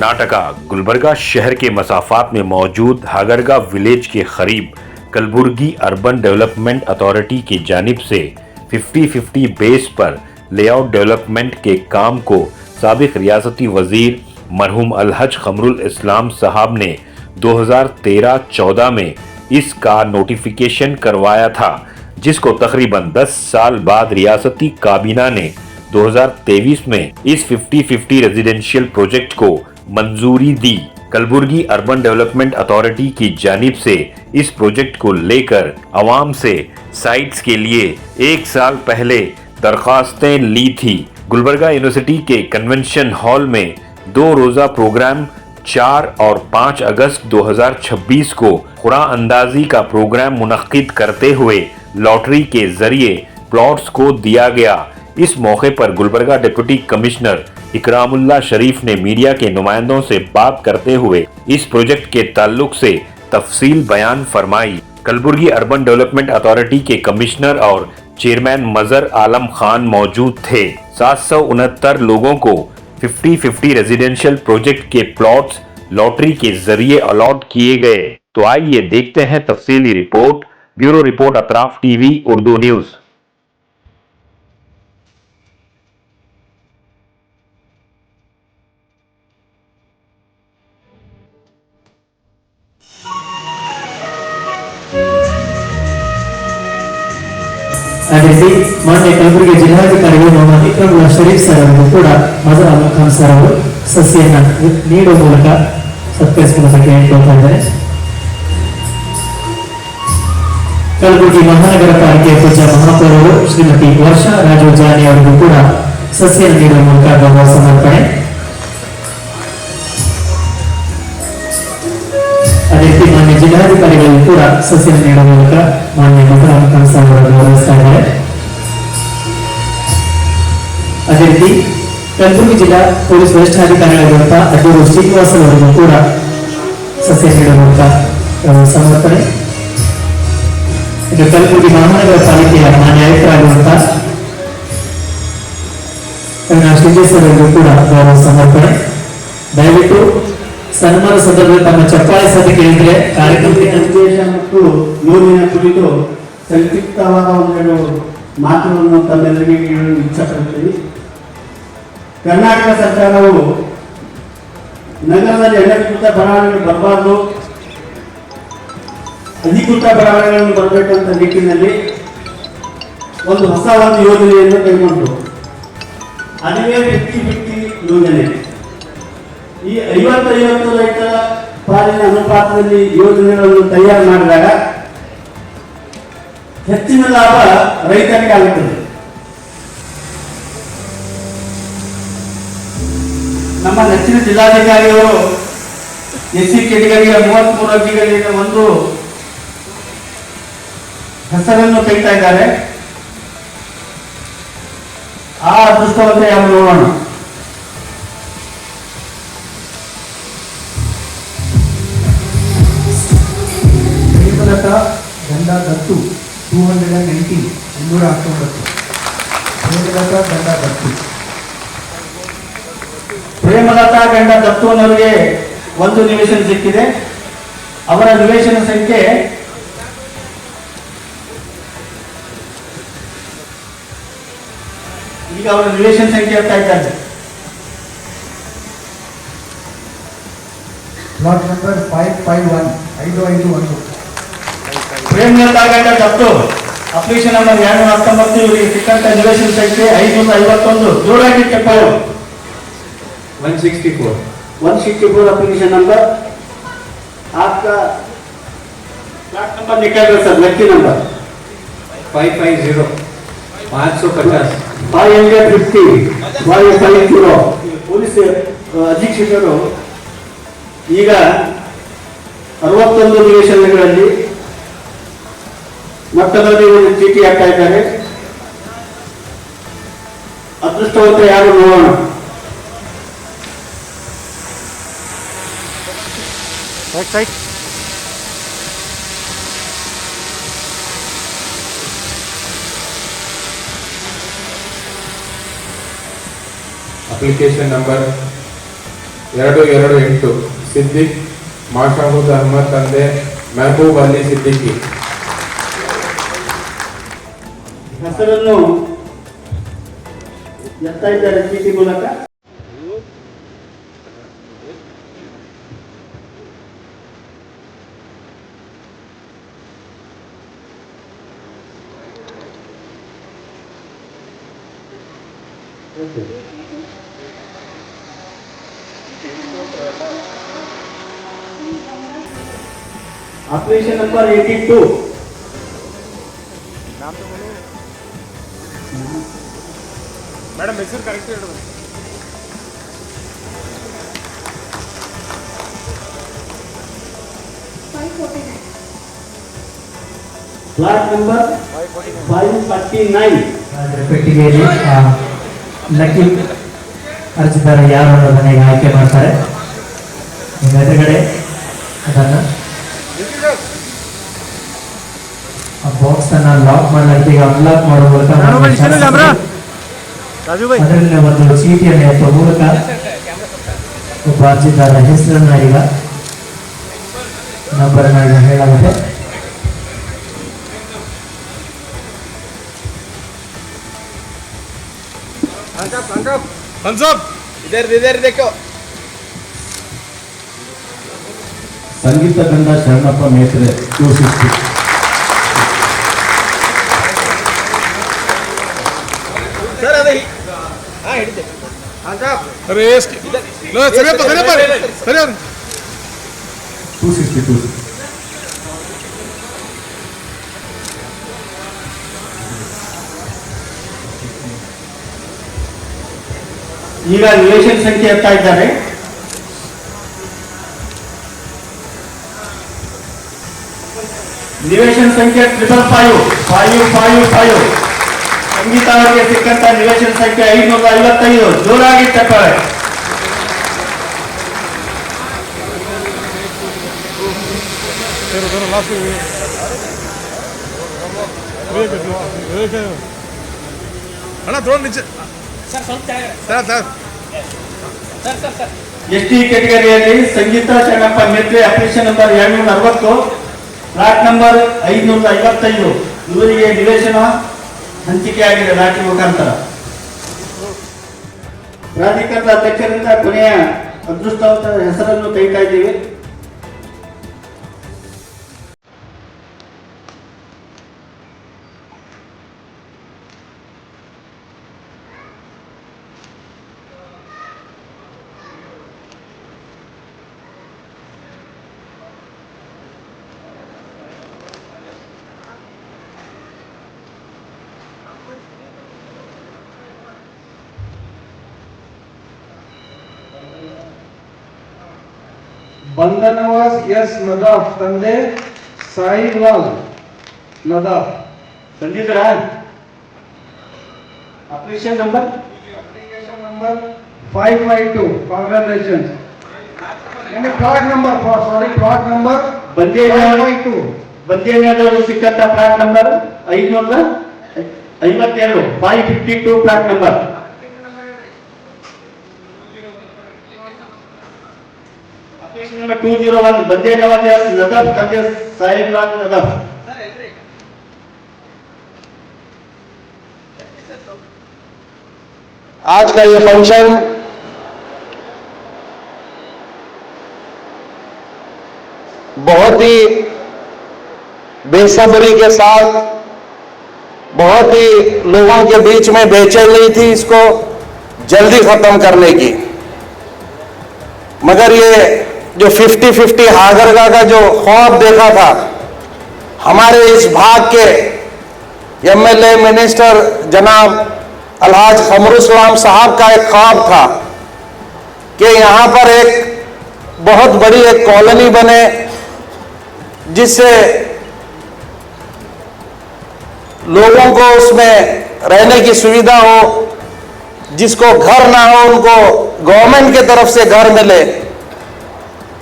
कर्नाटका गुलबर्गा शहर के मसाफात में मौजूद हागरगा विलेज के करीब कलबुर्गी अर्बन डेवलपमेंट अथॉरिटी की जानिब से 50-50 बेस पर लेआउट डेवलपमेंट के काम को साबिक रियासती वजीर मरहूम अलहज कमरुल इस्लाम साहब ने 2013-14 में इसका नोटिफिकेशन करवाया था, जिसको तकरीबन 10 साल बाद रियासती काबीना ने 2023 में इस 50-50 रेजिडेंशियल प्रोजेक्ट को मंजूरी दी। कलबुर्गी अर्बन डेवलपमेंट अथॉरिटी की जानिब से इस प्रोजेक्ट को लेकर आवाम से साइट्स के लिए 1 साल पहले दरखास्तें ली थी। गुलबर्गा यूनिवर्सिटी के कन्वेंशन हॉल में 2 रोजा प्रोग्राम 4 और 5 अगस्त 2026 को कुरान अंदाजी का प्रोग्राम मुनक्किद करते हुए लॉटरी के जरिए प्लॉट्स को दिया गया। इस मौके पर गुलबर्गा डिप्टी कमिश्नर इकरामुल्लाह शरीफ ने मीडिया के नुमाइंदों से बात करते हुए इस प्रोजेक्ट के ताल्लुक से तफसील बयान फरमाई। कलबुर्गी अर्बन डेवलपमेंट अथॉरिटी के कमिश्नर और चेयरमैन मजर आलम खान मौजूद थे। 769 लोगों को 50-50 रेजिडेंशियल प्रोजेक्ट के प्लॉट्स लॉटरी के जरिए अलॉट किए गए। तो आइए देखते हैं तफसीली report. Bureau report Atraf TV Urdu news. ಅದೇ ರೀತಿ ಮಾನ್ಯ ಕಲಬುರಗಿ ಜಿಲ್ಲಾಧಿಕಾರಿಗಳು ಮೊಹಮ್ಮದ್ ಇಕ್ರಾಮುಲ್ಲಾ ಶರೀಫ್ ಸರ್ ಅವರು ಕೂಡ ಮಜರ್ ಅಹಮದ್ ಖಾನ್ ಸರ್ ಅವರು ಸಸಿಯನ್ನ ನೀಡುವ ಮೂಲಕ ಸತ್ಕರಿಸಿಕೊಳ್ಳುವುದಕ್ಕೆ ಹೇಳ್ಕೊಳ್ತಾ ಇದ್ದಾರೆ। ಕಲಬುರಗಿ ಮಹಾನಗರ ಪಾಲಿಕೆ ಪೂಜ್ಯ ಮಹಾಪೌರರು ಶ್ರೀಮತಿ ವರ್ಷಾ ರಾಜು ಜಾನಿ ಅವರಿಗೂ ಕೂಡ ಸಸಿಯನ್ನು ನೀಡುವ ಮೂಲಕ ಗೌರವ ಸಮರ್ಪಣೆ। ಅದೇ ರೀತಿ ಮಾನ್ಯ ಜಿಲ್ಲಾಧಿಕಾರಿಗಳು ಕೂಡ ಸಸಿಯನ್ನು ನೀಡುವ ಮೂಲಕ ಮಾನ್ಯ ಮಜರ್ ಅಹಮದ್ ಖಾನ್ ಸರ್ ಅವರನ್ನು ಗೌರವಿಸ್ತಾ ಇದ್ದಾರೆ। ಅದೇ ರೀತಿ ಕಲಬುರಗಿ ಜಿಲ್ಲಾ ಪೊಲೀಸ್ ವರಿಷ್ಠಾಧಿಕಾರಿಗಳಾಗಿರುವಂತಹ ಅಡ್ಡೂರು ಶ್ರೀನಿವಾಸ ಅವರಿಗೂ ಕೂಡ ಸಸ್ಯ ನೀಡುವ ಮೂಲಕ ಸಮರ್ಪಣೆ। ಇದು ಕಲಬುರಗಿ ಮಹಾನಗರ ಪಾಲಿಕೆಯ ಮಾನ್ಯ ಆಯುಕ್ತರಾಗಿರುವಂತಹ ಶ್ರೀಜೇಶ್ವರ ಅವರಿಗೂ ಕೂಡ ಗೌರವ ಸಮರ್ಪಣೆ। ದಯವಿಟ್ಟು ಸನ್ಮಾನ ಸಂದರ್ಭದಲ್ಲಿ ತಮ್ಮ ಚಪ್ಪಾಳೆ ಸದ್ಯ ಕೇಳಿದ್ರೆ ಕಾರ್ಯಕ್ರಮಕ್ಕೆ ಉದ್ದೇಶ ಮತ್ತು ಯೋಜನೆ ಕುರಿತು ಸಂಕ್ಷಿಪ್ತವಾದ ಒಂದೆರಡು ಮಾತುಗಳನ್ನು ತಮ್ಮೆಲ್ಲರಿಗೆ ಹೇಳಲು ಇಚ್ಛಪಡುತ್ತೀವಿ। ಕರ್ನಾಟಕ ಸರ್ಕಾರವು ನಗರದಲ್ಲಿ ಅನಧಿಕೃತ ಬಡಾವಣೆಗಳು ಬರಬಾರದು, ಅಧಿಕೃತ ಬಡಾವಣೆಗಳನ್ನು ಬರಬೇಕಂತ ನಿಟ್ಟಿನಲ್ಲಿ ಒಂದು ಹೊಸ ಯೋಜನೆಯನ್ನು ಕೈಗೊಂಡು ಅದುವೇ 50-50 ಯೋಜನೆ। ಈ 50-50 ರೈತರ ಪಾಲಿನ ಅನುಪಾತದಲ್ಲಿ ಯೋಜನೆಗಳನ್ನು ತಯಾರು ಮಾಡಿದಾಗ ಹೆಚ್ಚಿನ ಲಾಭ ರೈತರಿಗೆ ಆಗುತ್ತದೆ। ನಮ್ಮ ನೆಚ್ಚಿನ ಜಿಲ್ಲಾಧಿಕಾರಿಗಳು ಎಸ್ಸಿ ಕೆಟಗರಿಯ 33 ಅರ್ಜಿಗಳಿಗೆ ಒಂದು ಹೆಸರನ್ನು ತೆಗಿತಾ ಇದ್ದಾರೆ। ಆ ಅದೃಷ್ಟವಂತ ಯಾರು ನೋಡೋಣ। ಗಂಡ ದತ್ತು 219 219 ಗಂಡ ದತ್ತು ಪ್ರೇಮಲತಾ ಗಂಡ ದತ್ತುನವರಿಗೆ ಒಂದು ನಿವೇಶನ ಸಿಕ್ಕಿದೆ। ಅವರ ನಿವೇಶನ ಸಂಖ್ಯೆ ಈಗ ಅವರ ನಿವೇಶನ ಸಂಖ್ಯೆ ಹೇಳ್ತಾ ಇದ್ದಾರೆ। ಪ್ಲಾಟ್ ನಂಬರ್ 551 551 ಪ್ರೇಮಲತಾ ಗಂಡ ದತ್ತು ಅಪ್ಲಿಕೇಶನ್ ನಂಬರ್ 219 ಇವರಿಗೆ ಸಿಕ್ಕಂತ ನಿವೇಶನ ಸಂಖ್ಯೆ 551 ಜೋರಾಗಿ ಚಪ್ಪಾಳೆ। 164 एप्लीकेशन नंबर आपका फ्लैट नंबर निकल रहा सर, लकी नंबर 550 550 550 ಪೊಲೀಸ್ ಅಧೀಕ್ಷಕರು ಈಗ 61 ನಿವೇಶನಗಳಲ್ಲಿ ಮತ್ತೊಂದು ಚೀಟಿ ಹಾಕ್ತಾ ಇದ್ದಾರೆ। ಅದೃಷ್ಟವಂತ ಯಾರು ನೋಡೋಣ। application number 228 ಸಿದ್ದಿಕ್ ಮಾಷಾಹುದ್ ಅಹಮದ್ ತಂದೆ ಮೆಹಬೂಬ್ ಅಲಿ ಸಿದ್ದಿಕಿ. ಹೆಸರನ್ನು ಎತ್ತಾ ಇದ್ದಾರೆ ಚೀಟಿ ಮೂಲಕ. Application number 82. ಮೇಡಮ್ ಹೆಸರು ಕರೆಕ್ಟ್ ಹೇಳಿ. Plot number 549. ಅದರ ಪೆಟ್ಟಿಗೆಯಲ್ಲಿ ಲಕ್ಕಿ ಅರ್ಜಿದಾರ ಯಾರು ಅನ್ನೋದನ್ನ ಈಗ ಆಯ್ಕೆ ಮಾಡ್ತಾರೆ. ನಿಮ್ಮ ಎದುರುಗಡೆ ಅದನ್ನು ಆ ಬಾಕ್ಸ್ ಅನ್ನ ಲಾಕ್ ಮಾಡಲಾಗಿದೆ. ಈಗ ಅನ್ಲಾಕ್ ಮಾಡುವ ಮೂಲಕ ಅದರಲ್ಲಿ ಒಂದು ಚೀಟಿಯನ್ನು ಎತ್ತುವ ಮೂಲಕ ಒಬ್ಬ ಅರ್ಜಿದಾರ ಹೆಸರನ್ನ ಈಗ ನಂಬರ್ನ ಈಗ ಹೇಳಲಾಗುತ್ತೆ. इधर देखो. ಸಂಗೀತ ಗಂಧ ಶರಣಪ್ಪ ಮೇತ್ರೆ 260. ಸರ್ ಅದೇ ಹಿಡಿದೆ. ಅರೆ ಎಷ್ಟು ಸರಿ 262. ಈಗ ನಿವೇಶನ ಸಂಖ್ಯೆ ಎತ್ತಾ ಇದ್ದಾರೆ. ನಿವೇಶನ ಸಂಖ್ಯೆ 555. ಸಂಗೀತ ಅವರಿಗೆ ಸಿಕ್ಕಂತ ನಿವೇಶನ ಸಂಖ್ಯೆ 555. ಜೋರಾಗಿ ಚಪ್ಪಾಳೆ. ಅಣ್ಣ ಡ್ರೋನ್ ನಿಜ ಸರ್ ಎಸ್ಟಿ ಕೆಟಗರಿಯಲ್ಲಿ Sangeeta Sharanappa Metre application number 260, flat number 555. ಇವರಿಗೆ ನಿವೇಶನ ಹಂಚಿಕೆಯಾಗಿದೆ ಲಾಟರಿ ಮುಖಾಂತರ. ಪ್ರಾಧಿಕಾರದ ಅಧ್ಯಕ್ಷರಿಂದ ಕೊನೆಯ ಅದೃಷ್ಟವಂತರ ಹೆಸರನ್ನು ತೆಗಿತಾ ಇದ್ದೀವಿ. ಬಂಧನವಾಸ್ ಎಸ್ ನದಾಫ್ ತಂದೆ ಸಾಯಿಲಾಲ್ ನದಾಫ್. ಸಂಧಿದ್ರ application number 552. Congratulations. Plot number ಬಂದೇನವರು ಸಿಕ್ಕಂತ flat number 552. 552 flat number. Application number 201. ಬಂದೇನವಾದ ನದಾಫ್ ತಂದೆ ಸಾಯಿಲಾಲ್ ನದಾಫ್. आज का ये फंक्शन बहुत ही बेसब्री के साथ, बहुत ही लोगों के बीच में बेचैनी थी इसको जल्दी खत्म करने की, मगर ये जो 50-50 हागरगा का जो ख्वाब देखा था हमारे इस भाग के एमएलए मिनिस्टर जनाब अलहाज खमरुस्लाम साहब का एक ख्वाब था कि यहाँ पर एक बहुत बड़ी एक कॉलोनी बने जिससे लोगों को उसमें रहने की सुविधा हो, जिसको घर ना हो उनको गवर्नमेंट की तरफ से घर मिले।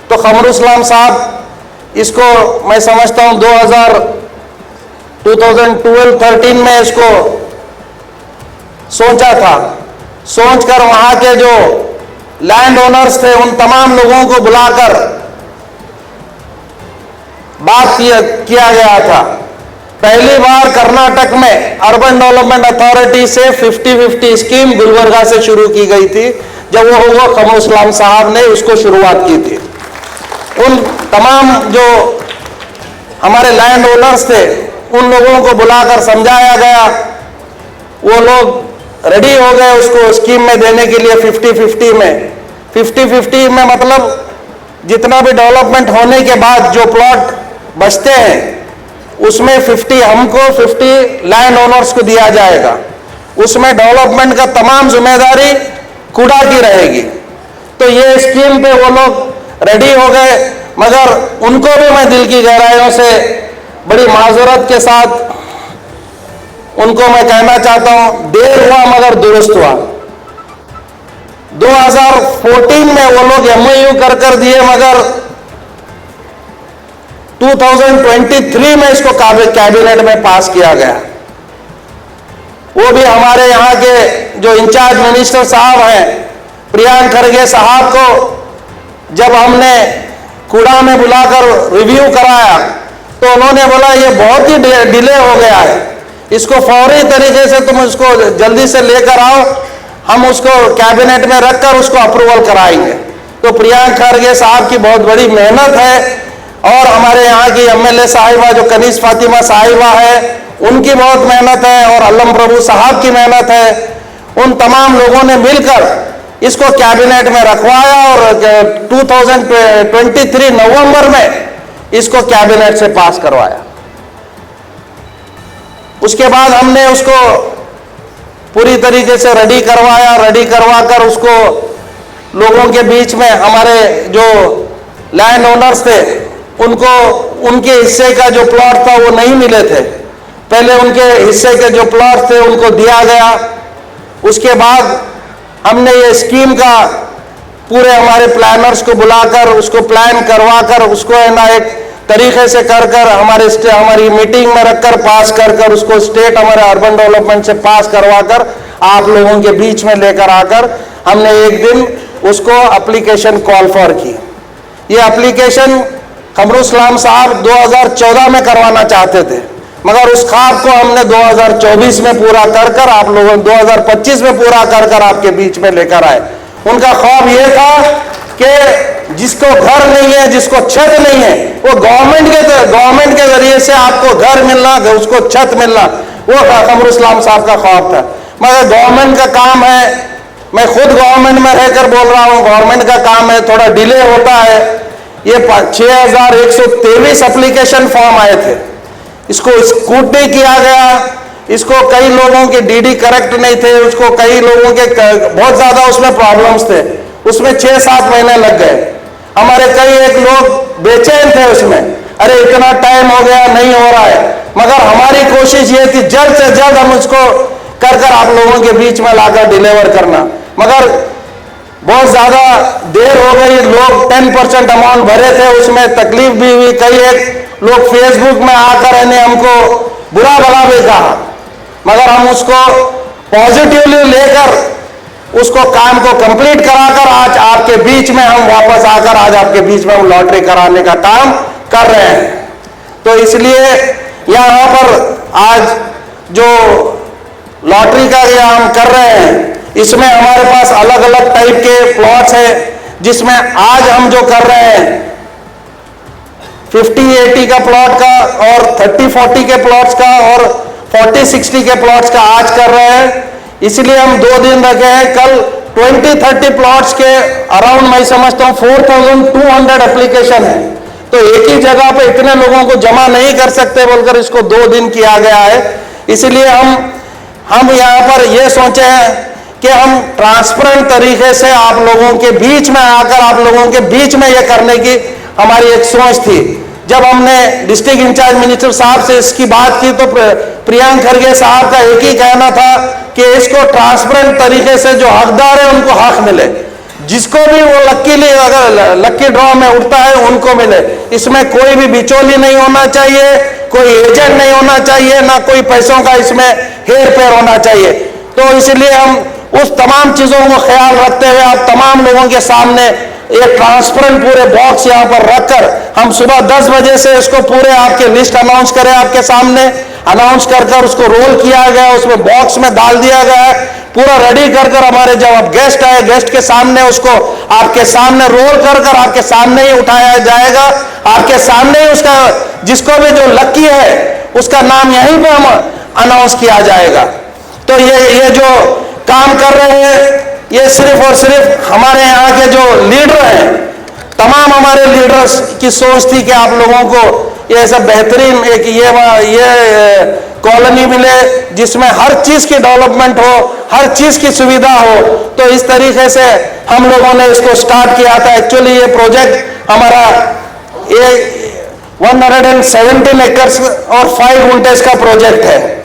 तो खमरुस्लाम साहब इसको मैं समझता हूँ 2012-13 में इसको सोचा था। सोचकर वहाँ के जो लैंड ओनर्स थे उन तमाम लोगों को बुलाकर बात किया गया था। पहली बार कर्नाटक में अर्बन डेवलपमेंट अथॉरिटी से 50-50 स्कीम गुलबर्गा से शुरू की गई थी, जब वो खमरुल साहब ने उसको शुरुआत की थी। उन तमाम जो हमारे लैंड ओनर्स थे उन लोगों को बुलाकर समझाया गया, वो लोग रेडी हो गए उसको स्कीम में देने के लिए। 50-50 में 50-50 में मतलब जितना भी डेवलपमेंट होने के बाद जो प्लॉट बचते हैं उसमें 50 हमको 50 लैंड ओनर्स को दिया जाएगा। उसमें डेवलपमेंट का तमाम जिम्मेदारी कुड़ा की रहेगी। तो ये स्कीम पे वो लोग रेडी हो गए, मगर उनको भी मैं दिल की गहराइयों से बड़ी माजरत के साथ उनको मैं कहना चाहता हूं, देर हुआ मगर दुरुस्त हुआ। 2014 में वो लोग MOU कर दिए, मगर 2023 में इसको कैबिनेट में पास किया गया। वो भी हमारे यहाँ के जो इंचार्ज मिनिस्टर साहब हैं प्रियांक खरगे साहब को जब हमने कूड़ा में बुलाकर रिव्यू कराया तो उन्होंने बोला ये बहुत ही डिले हो गया है, इसको फौरी तरीके से तुम इसको जल्दी से लेकर आओ, हम उसको कैबिनेट में रखकर उसको अप्रूवल कराएंगे। तो प्रियांक खरगे साहब की बहुत बड़ी मेहनत है और हमारे यहाँ की MLA साहिबा जो कनीज फातिमा साहिबा है उनकी बहुत मेहनत है और अल्लम प्रभु साहब की मेहनत है। उन तमाम लोगों ने मिलकर इसको कैबिनेट में रखवाया और 2023 नवंबर में इसको कैबिनेट से पास करवाया। उसके बाद हमने उसको पूरी तरीके से रेडी करवाकर उसको लोगों के बीच में हमारे जो लैंड ओनर्स थे उनको उनके हिस्से का जो प्लॉट था वो नहीं मिले थे, पहले उनके हिस्से के जो प्लॉट थे उनको दिया गया। उसके बाद हमने ये स्कीम का पूरे हमारे प्लानर्स को बुलाकर उसको प्लान करवाकर उसको है ना एक तरीके से कर हमारी मीटिंग में रखकर पास कर उसको स्टेट हमारे अर्बन डेवलपमेंट से पास करवाकर आप लोगों के बीच में लेकर आकर हमने एक दिन उसको एप्लीकेशन कॉल फॉर की। ये एप्लीकेशन खमरुल साहब 2014 में करवाना चाहते थे, मगर उस ख्वाब को हमने 2024 में पूरा कर आप लोगों 2025 में पूरा कर आपके बीच में लेकर आए। उनका ख्वाब ये था कि जिसको घर नहीं है, जिसको छत नहीं है, वो गवर्नमेंट के जरिए से आपको घर मिलना, उसको छत मिलना, वो खमरुल साहब का ख्वाब था। मगर गवर्नमेंट का काम है, मैं खुद गवर्नमेंट में रहकर बोल रहा हूँ, गवर्नमेंट का काम है, थोड़ा डिले होता है। ये 6123 एप्लीकेशन फॉर्म आए थे, इसको स्कूटनी किया गया, इसको कई लोगों के DD करेक्ट नहीं थे, उसको कई लोगों के बहुत ज्यादा उसमें प्रॉब्लम्स थे, उसमें 6-7 महीने लग गए। हमारे कई एक लोग बेचैन थे उसमें, अरे इतना टाइम हो गया नहीं हो रहा है, मगर हमारी कोशिश ये थी जल्द से जल्द हम उसको कर आप लोगों के बीच में लाकर डिलीवर करना, मगर बहुत ज्यादा देर हो गई। लोग 10% अमाउंट भरे थे, उसमें तकलीफ भी हुई। कई एक लोग फेसबुक में आकर हमको बुरा भला भी कहा, मगर हम उसको पॉजिटिवली लेकर उसको काम को कंप्लीट कराकर आज आपके बीच में हम वापस आकर आज आपके बीच में हम लॉटरी कराने का काम कर रहे हैं। तो इसलिए यहाँ पर आज जो लॉटरी का ये हम कर रहे हैं, इसमें हमारे पास अलग अलग टाइप के प्लॉट्स हैं, जिसमें आज हम जो कर रहे हैं 50-80 का प्लॉट का और 30-40 के प्लॉट्स का और 40-60 के प्लॉट्स का आज कर रहे हैं। इसलिए हम 2 दिन रखे हैं। कल 20-30 प्लॉट्स के अराउंड मैं समझता हूँ 4200 एप्लीकेशन है, तो एक ही जगह पे इतने लोगों को जमा नहीं कर सकते बोलकर इसको 2 दिन किया गया है। इसलिए हम यहाँ पर ये सोचे हैं कि हम ट्रांसपेरेंट तरीके से आप लोगों के बीच में आकर आप लोगों के बीच में ये करने की हमारी एक सोच थी। जब हमने डिस्ट्रिक्ट इंचार्ज मिनिस्टर साहब से इसकी बात की तो प्रियांक खरगे साहब का एक ही कहना था कि इसको ट्रांसपेरेंट तरीके से जो हकदार है उनको हक मिले, जिसको भी वो अगर लक्की ड्रॉ में उठता है उनको मिले। इसमें कोई भी बिचौली नहीं होना चाहिए, कोई एजेंट नहीं होना चाहिए, ना कोई पैसों का इसमें हेर फेर होना चाहिए। तो इसलिए हम उस तमाम चीजों को ख्याल रखते हुए आप तमाम लोगों के सामने एक ट्रांसपेरेंट पूरे बॉक्स यहां पर रखकर हम सुबह 10 बजे से इसको पूरे आपके लिस्ट अनाउंस करें, आपके सामने अनाउंस कर उसको रोल किया गया, उसमें बॉक्स में डाल दिया गया है, पूरा रेडी कर हमारे जब अब गेस्ट आए गेस्ट के सामने उसको आपके सामने रोल कर आपके सामने ही उठाया जाएगा, आपके सामने ही उसका जिसको भी जो लकी है उसका नाम यहीं पे हम अनाउंस किया जाएगा। तो ये जो काम कर रहे हैं ये सिर्फ और सिर्फ हमारे यहाँ के जो लीडर हैं, तमाम हमारे लीडर्स की सोच थी कि आप लोगों को ये ऐसा बेहतरीन एक ये कॉलोनी मिले जिसमें हर चीज की डेवलपमेंट हो, हर चीज की सुविधा हो। तो इस तरीके से हम लोगों ने इसको स्टार्ट किया था। एक्चुअली ये प्रोजेक्ट हमारा ये 117 एकर्स और 5 गुंटेज का प्रोजेक्ट है।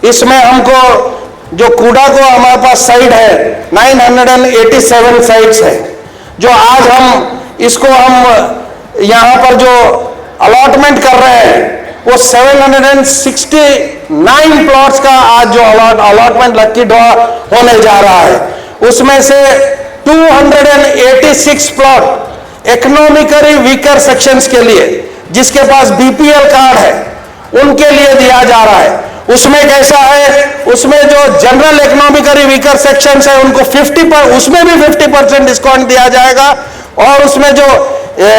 इसमें हमको जो कूड़ा को हमारे पास साइड है 987 साइट्स है, जो आज हम इसको हम यहाँ पर जो अलॉटमेंट कर रहे हैं वो 769 प्लॉट्स का आज जो अलॉटमेंट लकी ड्रॉ होने जा रहा है, उसमें से 286 प्लॉट इकोनॉमिकली वीकर सेक्शंस के लिए जिसके पास बीपीएल कार्ड है उनके लिए दिया जा रहा है। उसमें कैसा है, उसमें जो जनरल इकोनॉमिकली वीकर सेक्शंस है उनको 50% भी 50% डिस्काउंट दिया जाएगा, और उसमें जो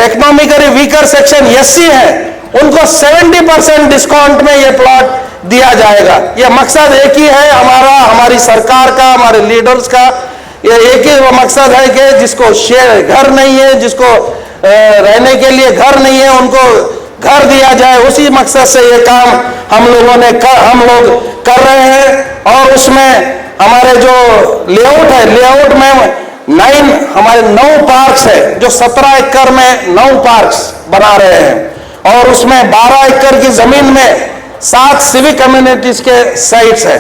इकोनॉमिकली वीकर सेक्शन एससी है उनको 70% डिस्काउंट में ये प्लॉट दिया जाएगा। ये मकसद एक ही है हमारा, हमारी सरकार का, हमारे लीडर्स का, ये एक ही मकसद है कि जिसको घर नहीं है, जिसको रहने के लिए घर नहीं है, उनको घर दिया जाए। उसी मकसद से ये काम हम लोग कर रहे हैं। और उसमें हमारे जो लेआउट है, लेआउट में हमारे 9 पार्क्स है, जो 17 एकड़ में 9 पार्क्स बना रहे हैं, और उसमें 12 एकड़ की जमीन में 7 सिविक कम्युनिटीज के साइट्स है।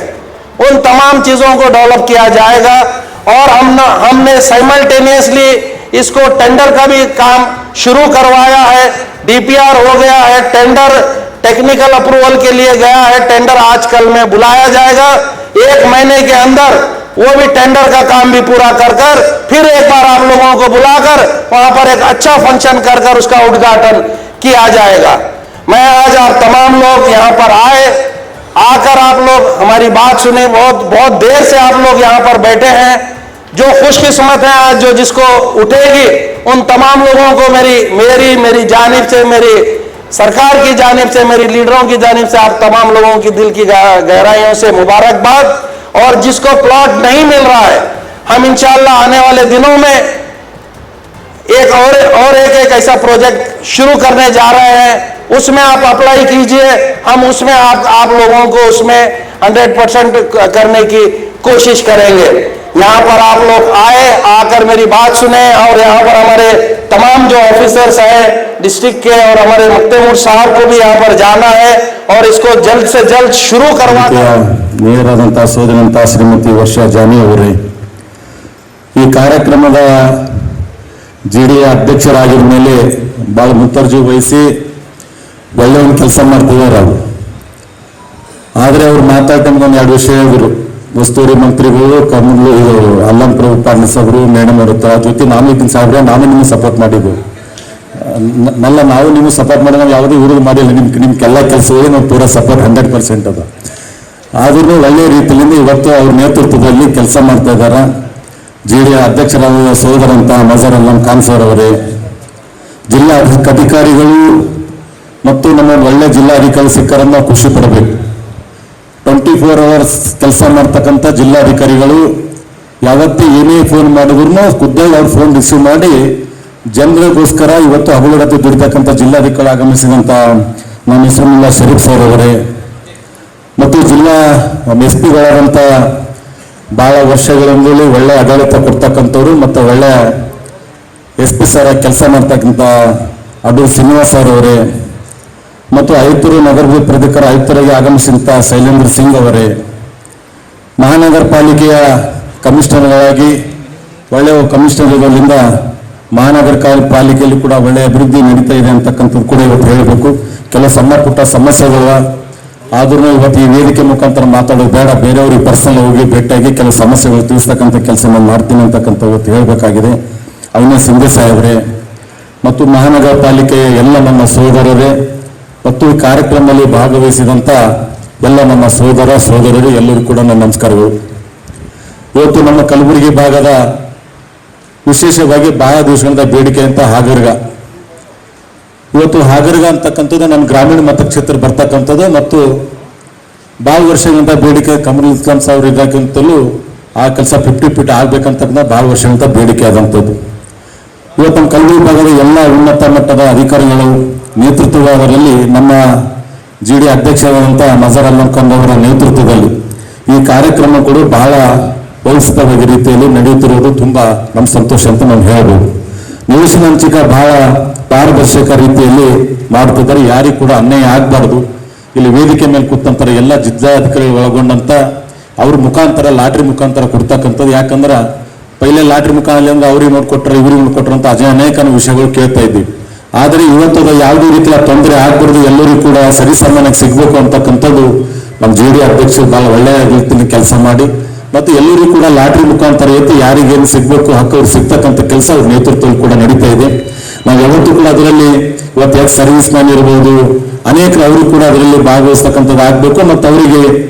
उन तमाम चीजों को डेवलप किया जाएगा। और हमने साइमल्टेनियसली इसको टेंडर का भी काम शुरू करवाया है। डीपीआर हो गया है, टेंडर टेक्निकल अप्रूवल के लिए गया है, टेंडर आजकल में बुलाया जाएगा। 1 महीने के अंदर वो भी टेंडर का काम भी पूरा कर फिर एक बार आप लोगों को बुलाकर वहां पर एक अच्छा फंक्शन कर उसका उद्घाटन किया जाएगा। मैं आज आप तमाम लोग यहाँ पर आकर आप लोग हमारी बात सुने, बहुत देर से आप लोग यहाँ पर बैठे हैं। जो खुशकिस्मत है आज जो जिसको उठेगी उन तमाम लोगों को मेरी जानिब से, मेरी सरकार की जानिब से, मेरी लीडरों की जानिब से आप तमाम लोगों की दिल की गहराइयों से मुबारकबाद। और जिसको प्लॉट नहीं मिल रहा है, हम इंशाअल्लाह आने वाले दिनों में एक ऐसा प्रोजेक्ट शुरू करने जा रहे हैं, उसमें आप अप्लाई कीजिए। हम उसमें आप लोगों को उसमें 100% करने की कोशिश करेंगे। यहाँ पर आप लोग आकर मेरी बात सुने, और यहाँ पर हमारे तमाम जो ऑफिसर्स हैं डिस्ट्रिक्ट के और हमारे मुख्तमूर साहब को भी यहाँ पर जाना है और इसको जल्द से जल्द शुरू करवा। ಮೇಯರಾದಂಥ ಸೋದರಂತ ಶ್ರೀಮತಿ ವರ್ಷಾ ಜಾನಿ ಅವರೇ, ಈ ಕಾರ್ಯಕ್ರಮದ ಜಿಡಿಯ ಅಧ್ಯಕ್ಷರಾಗಿರ ಮೇಲೆ ಭಾಳ ಮುತರ್ಜಿ ವಹಿಸಿ ಒಳ್ಳೆಯ ಒಂದು ಕೆಲಸ ಮಾಡ್ತಿದ್ದಾರೆ ಅವರು. ಆದರೆ ಅವ್ರು ಮಾತಾಡ್ಕೊಂಡು ಒಂದು 2 ವಿಷಯ ಹೇಳಿದ್ರು. ಉಸ್ತುವಾರಿ ಮಂತ್ರಿಗಳು ಕಮಲು ಅಲ್ಲಂ ಪ್ರಭು ಪಾಟೀಲ್ ಸಾಹೇಬರು, ಮೇಡಮ್ ಅವ್ರ ಜೊತೆ ನಾಮಿನೇಷನ್ ಸಾಹೇಬ್ರೆ ನಾನು ನಿಮಗೆ ಸಪೋರ್ಟ್ ಮಾಡಿದ್ದು ನಾವು ನಿಮಗೆ ಸಪೋರ್ಟ್ ಮಾಡಿದ್ರೆ ನಾವು ಯಾವುದೇ ವಿರೋಧ ಮಾಡಿಲ್ಲ. ನಿಮ್ಗೆಲ್ಲ ಕೆಲಸಗಳಿಗೆ ನಾವು ಪೂರ ಸಪೋರ್ಟ್ 100% ಅದ. ಆದ್ರೂ ಒಳ್ಳೆಯ ರೀತಿಯಿಂದ ಇವತ್ತು ಅವ್ರ ನೇತೃತ್ವದಲ್ಲಿ ಕೆಲಸ ಮಾಡ್ತಾ ಇದ್ದಾರೆ. ಜಿಡಿಯ ಅಧ್ಯಕ್ಷರಾದ ಸೋದರಂತ ಮಜರ್ ಅಲ್ಲಂ ಖಾನ್ ಸರ್ ಅವರೇ, ಜಿಲ್ಲಾ ಅಧಿಕಾರಿಗಳು ಮತ್ತು ನಮ್ಮ ಒಳ್ಳೆ ಜಿಲ್ಲಾಧಿಕಾರಿ ಸಿಕ್ಕರನ್ನ ಖುಷಿ ಪಡಬೇಕು. 24 hours ಕೆಲಸ ಮಾಡ್ತಕ್ಕಂಥ ಜಿಲ್ಲಾಧಿಕಾರಿಗಳು ಯಾವತ್ತೂ ಏನೇ ಫೋನ್ ಮಾಡಿದ್ರು ಖುದ್ದಾಗಿ ಅವ್ರ ಫೋನ್ ರಿಸೀವ್ ಮಾಡಿ ಜನರಿಗೋಸ್ಕರ ಇವತ್ತು ಹಗಲುರಾತ್ರಿ ದುಡಿತಕ್ಕಂಥ ಜಿಲ್ಲಾಧಿಕಾರಿ ಆಗಮಿಸಿದಂಥ ನಮ್ಮ ಹೆಸರುಲ್ಲ ಶರೀಫ್ ಸರ್ ಅವರೇ, ಮತ್ತು ಜಿಲ್ಲಾ ಎಸ್ಪಿಗಳಾದಂಥ ಭಾಳ ವರ್ಷಗಳಿಂದಲೂ ಒಳ್ಳೆ ಆಡಳಿತ ಕೊಡ್ತಕ್ಕಂಥವ್ರು ಮತ್ತು ಒಳ್ಳೆ SP ಸರ್ ಕೆಲಸ ಮಾಡ್ತಕ್ಕಂಥ ಅಬ್ದುಲ್ ಶ್ರೀನಿವಾಸ್ ಸರ್ ಅವರೇ, ಮತ್ತು ಆಯುಕ್ತರು ನಗರ ಪ್ರಾಧಿಕಾರ ಆಯುಕ್ತರಾಗಿ ಆಗಮಿಸಿದಂಥ ಶೈಲೇಂದ್ರ ಸಿಂಗ್ ಅವರೇ, ಮಹಾನಗರ ಪಾಲಿಕೆಯ ಕಮಿಷನರ್ಗಳಾಗಿ ಒಳ್ಳೆಯ ಕಮಿಷನರ್ ಇರೋದ್ರಿಂದ ಮಹಾನಗರ ಪಾಲಿಕೆಯಲ್ಲಿ ಕೂಡ ಒಳ್ಳೆಯ ಅಭಿವೃದ್ಧಿ ನಡೀತಾ ಇದೆ ಅಂತಕ್ಕಂಥದ್ದು ಕೂಡ ಇವತ್ತು ಹೇಳಬೇಕು. ಕೆಲವು ಸಣ್ಣ ಪುಟ್ಟ ಸಮಸ್ಯೆಗಳು ಆದ್ರೂ ಇವತ್ತು ಈ ವೇದಿಕೆ ಮುಖಾಂತರ ಮಾತಾಡೋದು ಬೇಡ, ಬೇರೆಯವ್ರಿಗೆ ಪರ್ಸನಲ್ ಹೋಗಿ ಭೇಟಿಯಾಗಿ ಕೆಲವು ಸಮಸ್ಯೆಗಳು ತಿಳಿಸ್ತಕ್ಕಂಥ ಕೆಲಸ ನಾನು ಮಾಡ್ತೀನಿ ಅಂತಕ್ಕಂಥ ಇವತ್ತು ಹೇಳಬೇಕಾಗಿದೆ. ಅವನೇ ಸಿಂಧೆ ಸಾಹೇಬ್ರೆ ಮತ್ತು ಮಹಾನಗರ ಪಾಲಿಕೆಯ ಎಲ್ಲ ನಮ್ಮ ಸಹೋದರರೇ ಮತ್ತು ಈ ಕಾರ್ಯಕ್ರಮದಲ್ಲಿ ಭಾಗವಹಿಸಿದಂಥ ಎಲ್ಲ ನಮ್ಮ ಸಹೋದರರು ಎಲ್ಲರಿಗೂ ಕೂಡ ನನ್ನ ನಮಸ್ಕಾರಗಳು. ಇವತ್ತು ನಮ್ಮ ಕಲಬುರಗಿ ಭಾಗದ ವಿಶೇಷವಾಗಿ ಬಹಳ ದಿವಸಗಳಿಂದ ಬೇಡಿಕೆ ಅಂತ ಹಾಗರ್ಗ. ಇವತ್ತು ಹಾಗರ್ಗ ಅಂತಕ್ಕಂಥದ್ದು ನಮ್ಮ ಗ್ರಾಮೀಣ ಮತಕ್ಷೇತ್ರ ಬರ್ತಕ್ಕಂಥದ್ದು ಮತ್ತು ಭಾಳ ವರ್ಷಗಳಿಂದ ಬೇಡಿಕೆ ಕಮಲ್ ಇಸ್ಲಾಂ ಸಾಹೇಬ್ರು ಇದ್ದಕ್ಕಿಂತಲೂ ಆ ಕೆಲಸ 50-50 ಆಗ್ಬೇಕಂತಕ್ಕಂಥ ಭಾಳ ವರ್ಷಗಳಿಂದ ಬೇಡಿಕೆ ಆದಂಥದ್ದು. ಇವತ್ತು ನಮ್ಮ ಕಲಬುರಗಿ ಭಾಗದ ಎಲ್ಲ ಉನ್ನತ ಮಟ್ಟದ ಅಧಿಕಾರಿಗಳು ನೇತೃತ್ವದಲ್ಲಿ ನಮ್ಮ GD ಅಧ್ಯಕ್ಷರಾದಂಥ ನಜರ್ ಅಹ್ಮದ್ ಖಾನ್ ಅವರ ನೇತೃತ್ವದಲ್ಲಿ ಈ ಕಾರ್ಯಕ್ರಮ ಕೂಡ ಬಹಳ ವ್ಯವಸ್ಥಿತವಾಗಿ ರೀತಿಯಲ್ಲಿ ನಡೆಯುತ್ತಿರುವುದು ತುಂಬಾ ನಮ್ಮ ಸಂತೋಷ ಅಂತ ನಾವು ಹೇಳ್ಬೋದು. ನಿವೇಶನ ಹಂಚಿಕೆ ಬಹಳ ಪಾರದರ್ಶಕ ರೀತಿಯಲ್ಲಿ ಮಾಡುತ್ತಿದ್ದಾರೆ, ಯಾರಿಗೂ ಕೂಡ ಅನ್ಯಾಯ ಆಗಬಾರ್ದು. ಇಲ್ಲಿ ವೇದಿಕೆ ಮೇಲೆ ಕೂತಂತಾರೆ ಎಲ್ಲ ಜಿಲ್ಲಾಧಿಕಾರಿಗಳು ಒಳಗೊಂಡಂತ ಅವ್ರ ಮುಖಾಂತರ ಲಾಟ್ರಿ ಮುಖಾಂತರ ಕೊಡ್ತಕ್ಕಂಥದ್ದು. ಯಾಕಂದ್ರೆ ಪೈಲೆ ಲಾಟ್ರಿ ಮುಖಾಂತರ ಅವ್ರಿಗೆ ನೋಡ್ಕೊಟ್ರೆ ಇವ್ರಿಗೆ ನೋಡ್ಕೊಟ್ರೆ ಅಂತ ಅನೇಕ ವಿಷಯಗಳು ಕೇಳ್ತಾ ಇದ್ದೀವಿ. ಆದರೆ ಇವತ್ತು ಯಾವುದೇ ರೀತಿಯ ತೊಂದರೆ ಆಗ್ಬಾರ್ದು, ಎಲ್ಲರಿಗೂ ಕೂಡ ಸರಿಸಮಾನಕ್ಕೆ ಸಿಗ್ಬೇಕು ಅಂತಕ್ಕಂಥದ್ದು ನಮ್ಮ GD ಅಧ್ಯಕ್ಷರು ಬಹಳ ಒಳ್ಳೆಯ ರೀತಿಯಲ್ಲಿ ಕೆಲಸ ಮಾಡಿ ಮತ್ತು ಎಲ್ಲರಿಗೂ ಕೂಡ ಲಾಟ್ರಿ ಮುಖಾಂತರ ಎತ್ತಿ ಯಾರಿಗೇನು ಸಿಗ್ಬೇಕು ಹಕ್ಕು ಅವ್ರು ಸಿಗ್ತಕ್ಕಂಥ ಕೆಲಸ ಅವ್ರ ನೇತೃತ್ವದಲ್ಲಿ ಕೂಡ ನಡೀತಾ ಇದೆ. ನಾವು ಯಾವತ್ತೂ ಕೂಡ ಅದರಲ್ಲಿ ಇವತ್ತು ಸರ್ವಿಸ್ ಮ್ಯಾನ್ ಇರ್ಬೋದು, ಅನೇಕರು ಅವರು ಕೂಡ ಅದರಲ್ಲಿ ಭಾಗವಹಿಸ್ತಕ್ಕಂಥದ್ದು ಆಗ್ಬೇಕು ಮತ್ತು ಅವರಿಗೆ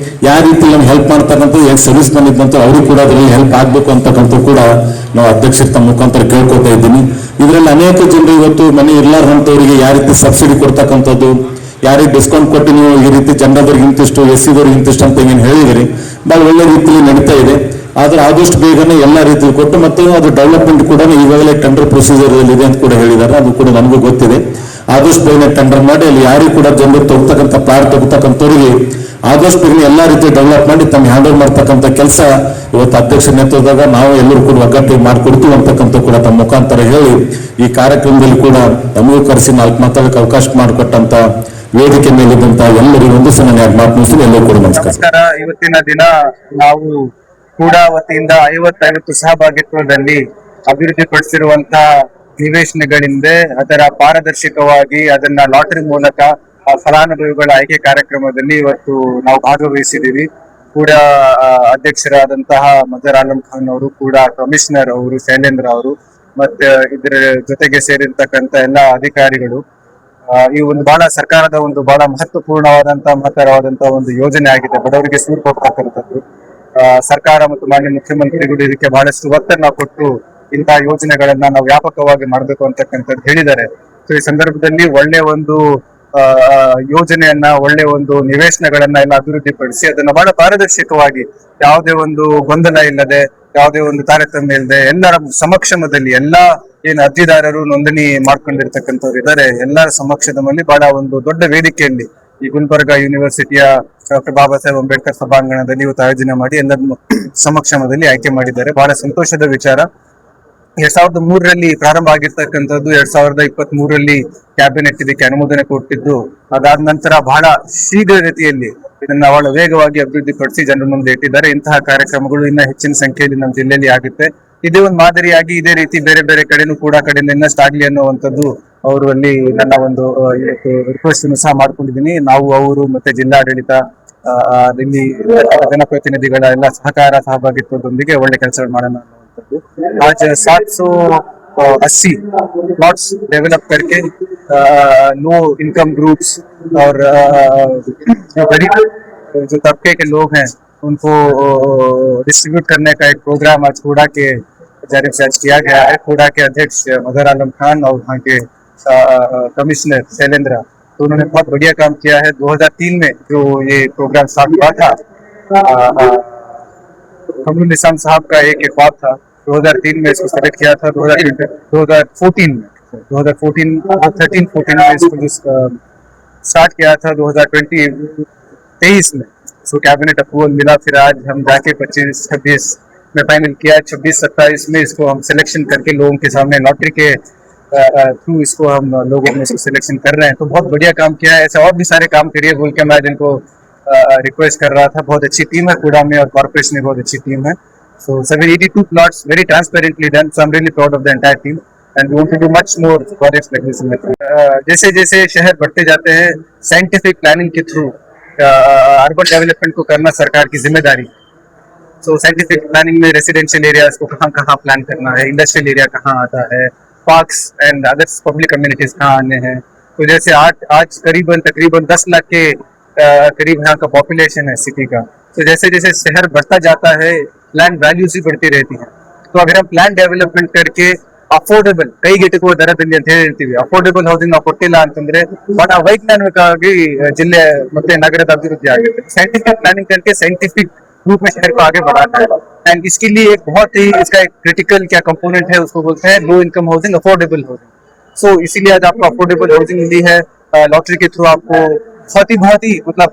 ಯಾವ ರೀತಿ ನಮ್ಗೆ ಹೆಲ್ಪ್ ಮಾಡ್ತಕ್ಕಂಥದ್ದು ಸರ್ವಿಸ್ ಮ್ಯಾನ್ ಇದ್ದಂತ ಅವ್ರಿಗೆ ಕೂಡ ಅದರಲ್ಲಿ ಹೆಲ್ಪ್ ಆಗ್ಬೇಕು ಅಂತಕ್ಕಂಥ ಕೂಡ ನಾವು ಅಧ್ಯಕ್ಷರ ತಮ್ಮ ಮುಖಾಂತರ ಕೇಳ್ಕೊತಾ ಇದ್ದೀನಿ. ಇದರಲ್ಲಿ ಅನೇಕ ಜನರು ಇವತ್ತು ಮನೆ ಇರ್ಲಾರ್ದಂಥವ್ರಿಗೆ ಯಾವ ರೀತಿ ಸಬ್ಸಿಡಿ ಕೊಡ್ತಕ್ಕಂಥದ್ದು, ಯಾರಿಗೆ ಡಿಸ್ಕೌಂಟ್ ಕೊಟ್ಟು ನೀವು ಈ ರೀತಿ ಜನರದವ್ರಿಗೆ ಇಂತಿಷ್ಟು SC-ದವ್ರಿಗೆ ಇಂತಿಷ್ಟು ಅಂತ ಏನು ಹೇಳಿದಿರಿ, ಬಹಳ ಒಳ್ಳೆ ರೀತಿಯಲ್ಲಿ ನಡೀತಾ ಇದೆ. ಆದ್ರೆ ಆದಷ್ಟು ಬೇಗನೆ ಎಲ್ಲ ರೀತಿಯಲ್ಲಿ ಕೊಟ್ಟು ಮತ್ತು ಅದು ಡೆವಲಪ್ಮೆಂಟ್ ಕೂಡ ಈಗಾಗಲೇ ಟೆಂಡರ್ ಪ್ರೊಸೀಜರ್ ಇದೆ ಅಂತ ಕೂಡ ಹೇಳಿದ್ದಾರೆ, ಅದು ಕೂಡ ನನಗೂ ಗೊತ್ತಿದೆ. ಆದಷ್ಟು ಬೇಗನೆ ಟೆಂಡರ್ ಮಾಡಿ ಅಲ್ಲಿ ಯಾರಿಗೂ ಕೂಡ ಜನರು ತಗೋತಕ್ಕಂಥ ಪ್ಲಾಟ್ ತಗೋತಕ್ಕಂಥವ್ರಿಗೆ ಆದಷ್ಟು ಬೇಗನೆ ಎಲ್ಲ ರೀತಿ ಡೆವಲಪ್ ಮಾಡಿ ತಮ್ಮ ಹ್ಯಾಂಡಲ್ ಮಾಡ್ತಕ್ಕಂಥ ಕೆಲಸ ಇವತ್ತು ಅಧ್ಯಕ್ಷರ ನೇತೃತ್ವದಾಗ ನಾವು ಎಲ್ಲರೂ ಕೂಡ ಒಗ್ಗಟ್ಟಿಗೆ ಮಾಡಿಕೊಡ್ತೀವಿ ಅಂತಕ್ಕಂಥ ಕೂಡ ತಮ್ಮ ಮುಖಾಂತರ ಹೇಳಿ ಈ ಕಾರ್ಯಕ್ರಮದಲ್ಲಿ ಕೂಡ ನಮಗೂ ಕರೆಸಿ 4 ಮಾತಾಡಕ್ಕೆ ಅವಕಾಶ ಮಾಡಿಕೊಟ್ಟಂತ ವೇದಿಕೆ ಮೇಲಿದ್ದಂತ ಎಲ್ಲರಿಗೂ ಒಂದು ಸಲ ಮಾತು ಮುಗಿಸಿ ಎಲ್ಲರೂ ಕೂಡ ನಮಸ್ಕಾರ. ಇವತ್ತಿನ ದಿನ ನಾವು ಕೂಡ ವತಿಯಿಂದ 50 ಸಹಭಾಗಿತ್ವದಲ್ಲಿ ಅಭಿವೃದ್ಧಿಪಡಿಸಿರುವಂತಹ ನಿವೇಶನಗಳಿಂದ ಅದರ ಪಾರದರ್ಶಕವಾಗಿ ಅದನ್ನ ಲಾಟರಿ ಮೂಲಕ ಫಲಾನುಭವಿಗಳ ಆಯ್ಕೆ ಕಾರ್ಯಕ್ರಮದಲ್ಲಿ ಇವತ್ತು ನಾವು ಭಾಗವಹಿಸಿದ್ದೀವಿ. ಕೂಡ ಅಧ್ಯಕ್ಷರಾದಂತಹ ನಜರ್ ಅಹ್ಮದ್ ಖಾನ್ ಅವರು ಕೂಡ ಕಮಿಷನರ್ ಅವರು ಶೈಲೇಂದ್ರ ಅವರು ಮತ್ತೆ ಇದರ ಜೊತೆಗೆ ಸೇರಿರ್ತಕ್ಕಂಥ ಎಲ್ಲ ಅಧಿಕಾರಿಗಳು ಈ ಒಂದು ಬಹಳ ಸರ್ಕಾರದ ಒಂದು ಬಹಳ ಮಹತ್ತರವಾದಂತಹ ಒಂದು ಯೋಜನೆ ಆಗಿದೆ, ಬಡವರಿಗೆ ಸೂರು ಹೋಗ್ತಕ್ಕಂಥದ್ದು. ಸರ್ಕಾರ ಮತ್ತು ಮಾನ್ಯ ಮುಖ್ಯಮಂತ್ರಿಗಳು ಇದಕ್ಕೆ ಬಹಳಷ್ಟು ಒತ್ತನ್ನ ಕೊಟ್ಟು ಇಂತಹ ಯೋಜನೆಗಳನ್ನ ನಾವು ವ್ಯಾಪಕವಾಗಿ ಮಾಡಬೇಕು ಅಂತಕ್ಕಂಥದ್ದು ಹೇಳಿದ್ದಾರೆ. ಸೊ ಈ ಸಂದರ್ಭದಲ್ಲಿ ಒಳ್ಳೆ ಒಂದು ಯೋಜನೆಯನ್ನ ಒಳ್ಳೆ ಒಂದು ನಿವೇಶನಗಳನ್ನ ಎಲ್ಲ ಅಭಿವೃದ್ಧಿಪಡಿಸಿ ಅದನ್ನ ಬಹಳ ಪಾರದರ್ಶಕವಾಗಿ ಯಾವುದೇ ಒಂದು ಗೊಂದಲ ಇಲ್ಲದೆ ಯಾವುದೇ ಒಂದು ತಾರತಮ್ಯ ಇಲ್ಲದೆ ಎಲ್ಲರ ಸಮಕ್ಷಮದಲ್ಲಿ ಎಲ್ಲಾ ಏನು ಅರ್ಜಿದಾರರು ನೋಂದಣಿ ಮಾಡ್ಕೊಂಡಿರ್ತಕ್ಕಂಥವ್ರು ಇದ್ದಾರೆ ಎಲ್ಲರ ಸಮಕ್ಷಮದಲ್ಲಿ ಬಹಳ ಒಂದು ದೊಡ್ಡ ವೇದಿಕೆಯಲ್ಲಿ ಈ ಗುಲ್ಬರ್ಗಾ ಯೂನಿವರ್ಸಿಟಿಯ ಡಾಕ್ಟರ್ ಬಾಬಾ ಸಾಹೇಬ್ ಅಂಬೇಡ್ಕರ್ ಸಭಾಂಗಣದಲ್ಲಿ ಇವತ್ತು ಆಯೋಜನೆ ಮಾಡಿ ಎಲ್ಲರನ್ನು ಸಮಕ್ಷಮದಲ್ಲಿ ಆಯ್ಕೆ ಮಾಡಿದ್ದಾರೆ. ಬಹಳ ಸಂತೋಷದ ವಿಚಾರ. 2003ರಲ್ಲಿ ಪ್ರಾರಂಭ ಆಗಿರ್ತಕ್ಕಂಥದ್ದು 2023ರಲ್ಲಿ ಕ್ಯಾಬಿನೆಟ್ ಇದಕ್ಕೆ ಅನುಮೋದನೆ ಕೊಟ್ಟಿದ್ದು, ಅದಾದ ನಂತರ ಬಹಳ ಶೀಘ್ರ ರೀತಿಯಲ್ಲಿ ಇದನ್ನ ಬಹಳ ವೇಗವಾಗಿ ಅಭಿವೃದ್ಧಿಪಡಿಸಿ ಜನರ ಮುಂದೆ ಇಟ್ಟಿದ್ದಾರೆ. ಇಂತಹ ಕಾರ್ಯಕ್ರಮಗಳು ಇನ್ನ ಹೆಚ್ಚಿನ ಸಂಖ್ಯೆಯಲ್ಲಿ ನಮ್ಮ ಜಿಲ್ಲೆಯಲ್ಲಿ ಆಗುತ್ತೆ. ಇದೇ ಒಂದು ಮಾದರಿಯಾಗಿ ಇದೇ ರೀತಿ ಬೇರೆ ಬೇರೆ ಕಡೆನೂ ಕೂಡ ಕಡೆಯಿಂದ ಇನ್ನಷ್ಟು ಆಗ್ಲಿ ಅನ್ನುವಂಥದ್ದು ಅವರು ಅಲ್ಲಿ ನನ್ನ ಒಂದು ಇವತ್ತು ರಿಕ್ವೆಸ್ಟ್ ಸಹ ಮಾಡ್ಕೊಂಡಿದ್ದೀನಿ. ನಾವು ಅವರು ಮತ್ತೆ ಜಿಲ್ಲಾಡಳಿತ ಇಲ್ಲಿ ಜನಪ್ರತಿನಿಧಿಗಳ ಎಲ್ಲ ಸಹಕಾರ ಸಹಭಾಗಿತ್ವದೊಂದಿಗೆ ಒಳ್ಳೆ ಕೆಲಸಗಳು ಮಾಡೋಣ ಅನ್ನುವಂಥದ್ದು. आज 780 प्लॉट्स डेवलप करके लो इनकम ग्रुप्स और गरीब जो तबके के लोग हैं उनको डिस्ट्रीब्यूट करने का एक प्रोग्राम आज खुड़ा के जानिब से आज किया गया है. खुड़ा के अध्यक्ष नजर आलम खान और वहाँ के कमिश्नर शैलेंद्र, तो उन्होंने बहुत बढ़िया काम किया है. 2003 में जो ये प्रोग्राम स्टार्ट हुआ था, कमरुल निजाम साहब का एक ख्वाब था. 2003 में इसको सेलेक्ट किया था. 2014 में इसको स्टार्ट किया था. 2023 में इसको कैबिनेट अप्रूवल मिला. फिर आज हम जाके 25-26 में फाइनल किया. 26-27 में इसको हम सिलेक्शन करके लोगों के सामने लॉटरी के थ्रू इसको हम लोगों में इसको सिलेक्शन कर रहे हैं. तो बहुत बढ़िया काम किया है. ऐसे और भी सारे काम करिए बोल के मैं जिनको रिक्वेस्ट कर रहा था. बहुत अच्छी टीम है कूड़ा में और कॉर्पोरेशन में बहुत अच्छी टीम है. So 782 plots very transparently done. So I'm really proud of the entire team and we want to do much more projects like this. जैसे जैसे शहर बढ़ते जाते हैं साइंटिफिक प्लानिंग के थ्रू अर्बन डेवलपमेंट को करना सरकार की जिम्मेदारी है। सो साइंटिफिक प्लानिंग में रेसिडेंशियल एरियाज को कहाँ कहाँ प्लान करना है, इंडस्ट्रियल एरिया कहाँ आता है, parks and others public communities कहाँ आने हैं। तो जैसे आज तकरीबन 10 लाख के करीब यहाँ का पॉपुलेशन है सिटी का। तो जैसे जैसे शहर बढ़ता जाता है लैंड वैल्यूज भी बढ़ती रहती हैं। तो अगर हम प्लान डेवलपमेंट करके ಅಫೋರ್ಡೆಬಲ್ ಕೈಗೆಟುಕುವ ದರದಲ್ಲಿ ಅಂತ ಹೇಳ್ತೀವಿ, ಅಫೋರ್ಡೆಬಲ್ ಹೌಸಿಂಗ್ ನಾವು ಕೊಟ್ಟಿಲ್ಲ ಅಂತಂದ್ರೆ ಬಹಳ ವೈಜ್ಞಾನಿಕವಾಗಿ ಜಿಲ್ಲೆ ಮತ್ತೆ ನಗರದ ಅಭಿವೃದ್ಧಿ ಆಗುತ್ತೆ। साइंटिफिक प्लानिंग करके साइंटिफिक रूप में शहर को आगे बढ़ाना है। एंड इसके लिए एक बहुत ही इसका एक क्रिटिकल क्या कंपोनेंट है उसको बोलते हैं low income housing, affordable housing. So इसीलिए आज आपको अफोर्डेबल हाउसिंग मिली है लॉटरी के थ्रू। आपको बहुत ही मतलब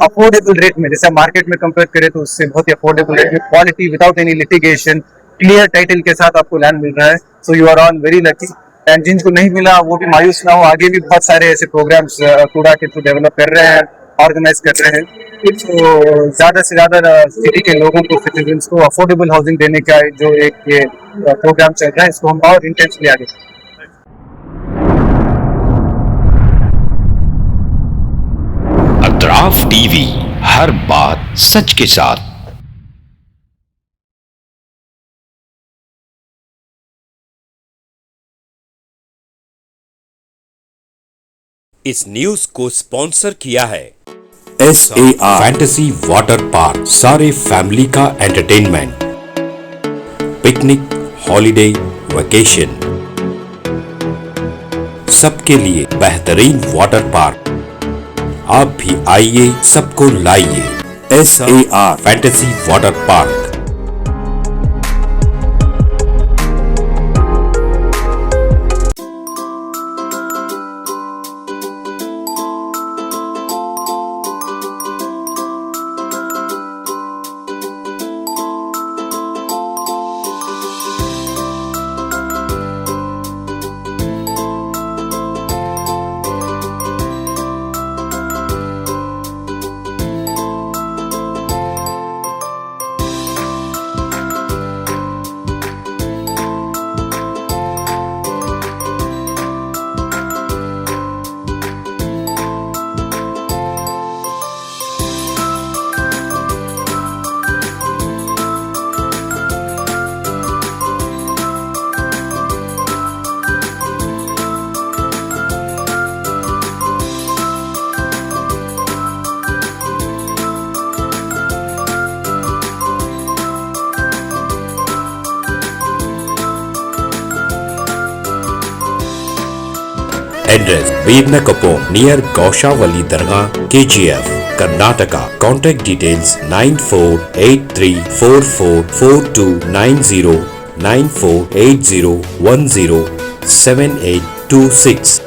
अफोर्डेबल रेट में, जैसे मार्केट में कंपेयर करें तो उससे बहुत ही अफोर्डेबल रेट में, quality without any litigation, clear title के साथ आपको लैंड मिल रहा है। So you are on very lucky. And जिनको नहीं मिला वो भी मायूस ना हो, आगे भी बहुत सारे ऐसे प्रोग्राम्स कूड़ा के थ्रू डेवलप कर रहे हैं, ऑर्गेनाइज कर रहे हैं। तो ज्यादा से ज्यादा सिटी के लोगों को, सिटीजन्स को अफोर्डेबल हाउसिंग देने का जो एक ये प्रोग्राम चल रहा है, इसको हम और इंटेंसली आगे अतराफ टीवी, हर बात सच के साथ। इस न्यूज को स्पॉन्सर किया है SAR फैंटेसी वाटर पार्क, सारे फैमिली का एंटरटेनमेंट, पिकनिक, हॉलिडे, वेकेशन, सबके लिए बेहतरीन वाटर पार्क। आप भी आइए, सबको लाइए। SAR fantasy water park. Address Vednakapur near Gaushavali Dargah, KGF, Karnataka. Contact details 9483444290 9480107826।